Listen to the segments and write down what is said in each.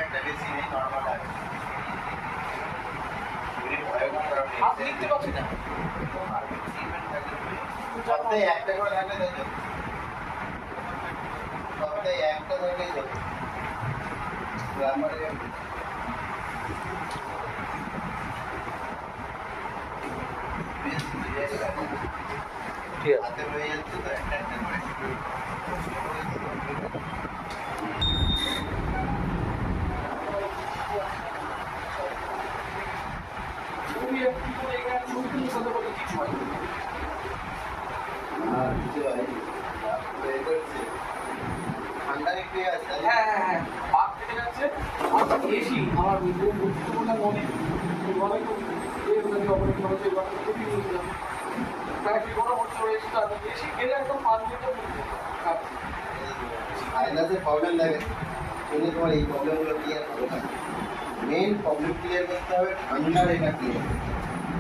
একটা বেশি নেই, নর্মাল আছে। আপনি দেখতে পাচ্ছেন না সপ্তাহে একটা করে থাকলে দেখো, সপ্তাহে একটা থাকলেই দেখো গ্রামারে ঠিক আছে হাতে হয়ে যাচ্ছে তো একটা একটা করে। ছবি একটু করে এখানে ছবি তুলে কথা বলে কিছু হয় আর কিছু হয় ঠান্ডা একটু আছে। হ্যাঁ হ্যাঁ হ্যাঁ হাত কেটে যাচ্ছে আর এসি আমার বন্ধু বললাম অনেক ভালোই তো এর মধ্যে অবস্থা হচ্ছে এবার খুবই নিয়েছিলাম তাই কি কোনো হচ্ছে এসি তো এসি গেলে একদম 5 মিনিটের মধ্যে সাইনাসের প্রবলেম থাকে, কিন্তু তোমার এই প্রবলেমগুলো ক্লিয়ার হবে না। মেন প্রবলেম ক্লিয়ার করতে হবে, ঠান্ডার এটা ক্লিয়ার।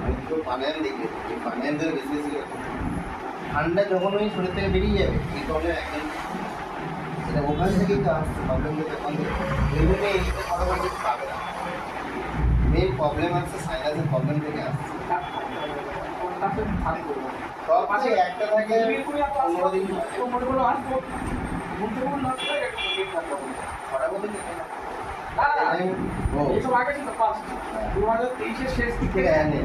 আমি তো পানায়ন দেখি, এই পানায়নদের বেশি ঠান্ডা যখন ওই শরীর থেকে বেরিয়ে যাবে এই প্রবলেম একদম সেটা ওখান থেকেই তো আসছে প্রবলেমগুলো। তখন এইভাবে এইটা ফটোফট কিছু পাবে না। মেন প্রবলেম আসছে সাইনাসের প্রবলেম থেকে আসছে। তাকে ভালো করবো সব পাশে একটা থাকে 15 দিন মনে করো আসবো বলতে বলুন না ছটা মতো থেকে না। এইসব আগে ছিল 5 2023-এর শেষ দিকে ঠিক আছে